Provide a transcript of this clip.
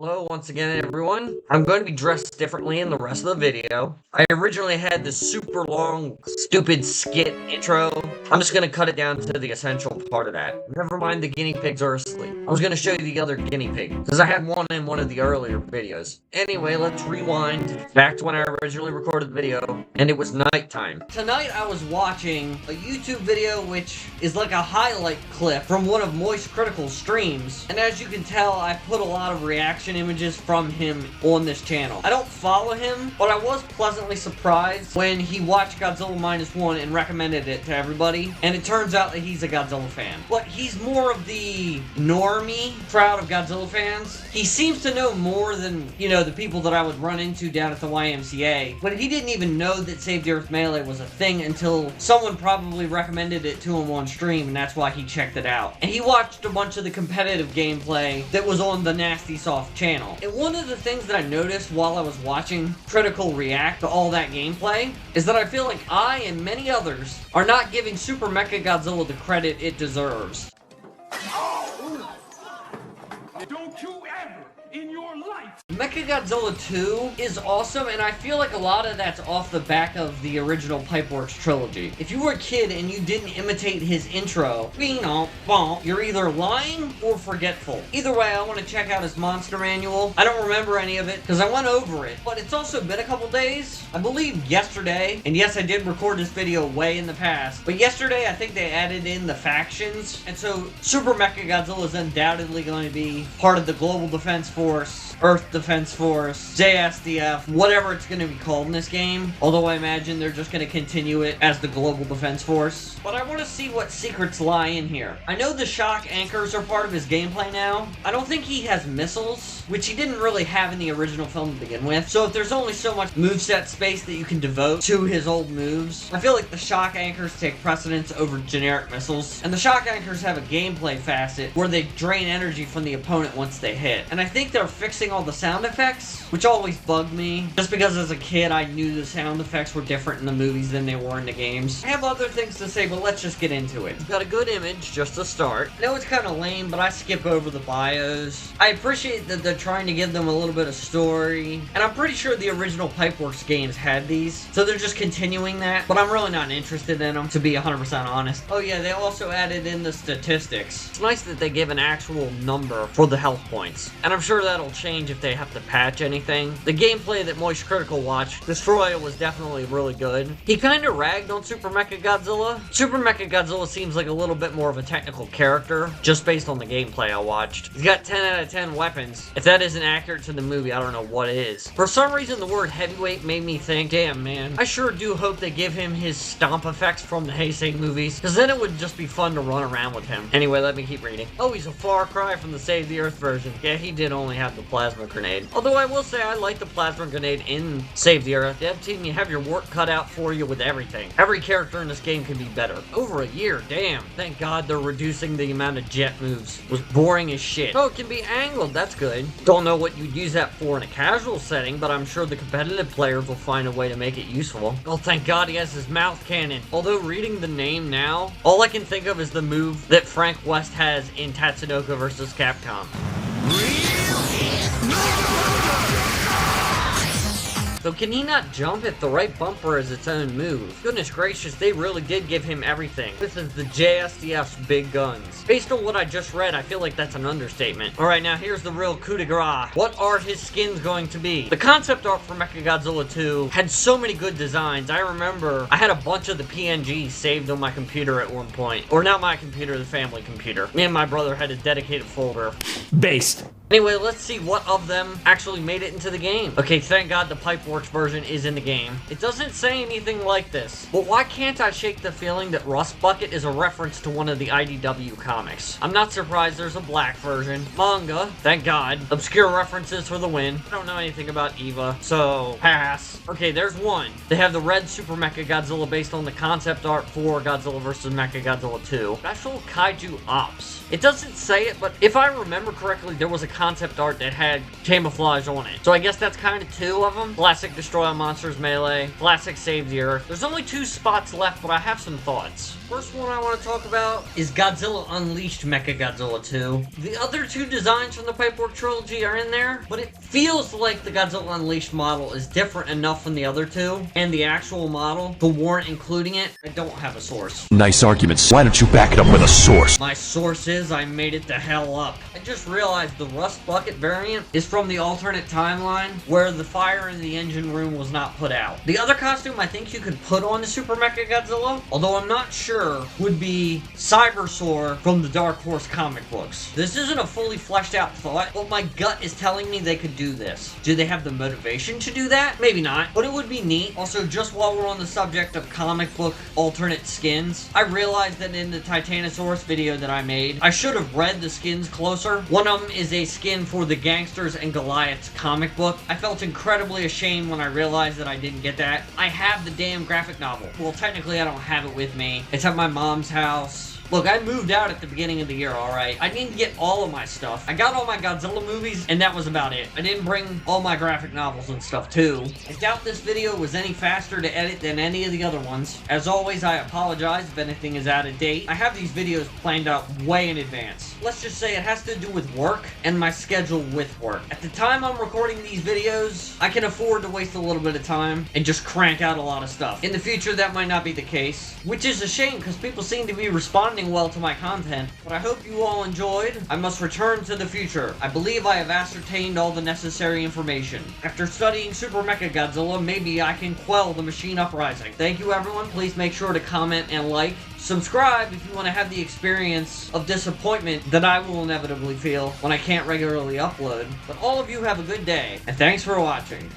Hello once again everyone. I'm going to be dressed differently in the rest of the video. I originally had this super long, stupid skit intro. I'm just going to cut it down to the essential part of that. Never mind the guinea pigs are asleep. I was going to show you the other guinea pig, because I had one in one of the earlier videos. Anyway, let's rewind back to when I originally recorded the video, and it was nighttime. Tonight I was watching a YouTube video which is like a highlight clip from one of Moist Critical's streams, and as you can tell, I put a lot of reaction images from him on this channel. I don't follow him, but I was pleasantly surprised when he watched Godzilla Minus One and recommended it to everybody, and it turns out that he's a Godzilla fan. But he's more of the normie crowd of Godzilla fans. He seems to know more than, you know, the people that I would run into down at the YMCA, but he didn't even know that Save the Earth Melee was a thing until someone probably recommended it to him on stream, and that's why he checked it out. And he watched a bunch of the competitive gameplay that was on the Nasty Soft channel. And one of the things that I noticed while I was watching Critical react to all that gameplay is that I feel like I and many others are not giving Super Mechagodzilla the credit it deserves. Don't you ever in your life! Mechagodzilla 2 is awesome, and I feel like a lot of that's off the back of the original Pipeworks trilogy. If you were a kid and you didn't imitate his intro, you're either lying or forgetful. Either way, I want to check out his monster manual. I don't remember any of it because I went over it, but it's also been a couple days. I believe yesterday, and yes, I did record this video way in the past, but yesterday I think they added in the factions, and so Super Mechagodzilla is undoubtedly going to be part of the Global Defense Force, Earth Defense Force, JSDF, whatever it's going to be called in this game. Although I imagine they're just going to continue it as the Global Defense Force. But I want to see what secrets lie in here. I know the shock anchors are part of his gameplay now. I don't think he has missiles, which he didn't really have in the original film to begin with. So if there's only so much moveset space that you can devote to his old moves, I feel like the shock anchors take precedence over generic missiles. And the shock anchors have a gameplay facet where they drain energy from the opponent once they hit. And I think they're fixing all the sound effects, which always bugged me, just because as a kid I knew the sound effects were different in the movies than they were in the games. I have other things to say, but let's just get into it. We've got a good image just to start. I know it's kind of lame, but I skip over the bios. I appreciate that they're trying to give them a little bit of story, and I'm pretty sure the original Pipeworks games had these, so they're just continuing that, but I'm really not interested in them, to be 100% honest. Oh yeah, they also added in the statistics. It's nice that they give an actual number for the health points, and I'm sure that'll change if they have to patch anything. The gameplay that Moist Critical watched, Destroya, was definitely really good. He kind of ragged on Super Mechagodzilla. Super Mechagodzilla seems like a little bit more of a technical character, just based on the gameplay I watched. He's got 10 out of 10 weapons. If that isn't accurate to the movie, I don't know what is. For some reason, the word heavyweight made me think, damn man, I sure do hope they give him his stomp effects from the Heisei movies, because then it would just be fun to run around with him. Anyway, let me keep reading. Oh, he's a far cry from the Save the Earth version. Yeah, he did only have the plasma grenade. Although I will say I like the plasma grenade in Save the Earth. Dev Team, you have your work cut out for you with everything. Every character in this game can be better. Over a year, damn. Thank God they're reducing the amount of jet moves. It was boring as shit. Oh, it can be angled. That's good. Don't know what you'd use that for in a casual setting, but I'm sure the competitive players will find a way to make it useful. Oh, thank God he has his mouth cannon. Although reading the name now, all I can think of is the move that Frank West has in Tatsunoko vs. Capcom. So can he not jump if the right bumper is its own move? Goodness gracious, they really did give him everything. This is the JSDF's big guns. Based on what I just read, I feel like that's an understatement. Alright, now here's the real coup de grace. What are his skins going to be? The concept art for Mechagodzilla 2 had so many good designs. I remember I had a bunch of the PNGs saved on my computer at one point. Or not my computer, the family computer. Me and my brother had a dedicated folder. Based. Anyway, let's see what of them actually made it into the game. Okay, thank God the Pipeworks version is in the game. It doesn't say anything like this, but why can't I shake the feeling that Rust Bucket is a reference to one of the IDW comics? I'm not surprised there's a black version. Manga, thank God. Obscure references for the win. I don't know anything about Eva, so pass. Okay, there's one. They have the red Super Mechagodzilla based on the concept art for Godzilla vs. Mechagodzilla 2. Special Kaiju Ops. It doesn't say it, but if I remember correctly, there was a concept art that had camouflage on it. So I guess that's kind of two of them. Last classic destroy all monsters melee, classic save the earth. There's only 2 spots left, but I have some thoughts. First one I want to talk about is Godzilla Unleashed Mechagodzilla 2. The other 2 designs from the Pipework trilogy are in there, but it feels like the Godzilla Unleashed model is different enough from the other 2, and the actual model to warrant including it. I don't have a source. Nice arguments. Why don't you back it up with a source? My source is I made it the hell up. I just realized the Rust Bucket variant is from the alternate timeline where the fire in the engine room was not put out. The other costume I think you could put on the Super Mechagodzilla, although I'm not sure, would be Cybersaur from the Dark Horse comic books. This isn't a fully fleshed out thought, but my gut is telling me they could do this. Do they have the motivation to do that? Maybe not, but it would be neat. Also, just while we're on the subject of comic book alternate skins, I realized that in the Titanosaurus video that I made, I should have read the skins closer. One of them is a skin for the Gangsters and Goliaths comic book. I felt incredibly ashamed when I realized that I didn't get that. I have the damn graphic novel. Well, technically I don't have it with me. It's at my mom's house. Look, I moved out at the beginning of the year, alright? I didn't get all of my stuff. I got all my Godzilla movies, and that was about it. I didn't bring all my graphic novels and stuff, too. I doubt this video was any faster to edit than any of the other ones. As always, I apologize if anything is out of date. I have these videos planned out way in advance. Let's just say it has to do with work and my schedule with work. At the time I'm recording these videos, I can afford to waste a little bit of time and just crank out a lot of stuff. In the future, that might not be the case, which is a shame because people seem to be responding well to my content, but I hope you all enjoyed. I must return to the future. I believe I have ascertained all the necessary information. After studying Super Mechagodzilla, maybe I can quell the machine uprising. Thank you everyone. Please make sure to comment and like. Subscribe if you want to have the experience of disappointment that I will inevitably feel when I can't regularly upload. But all of you have a good day, and thanks for watching.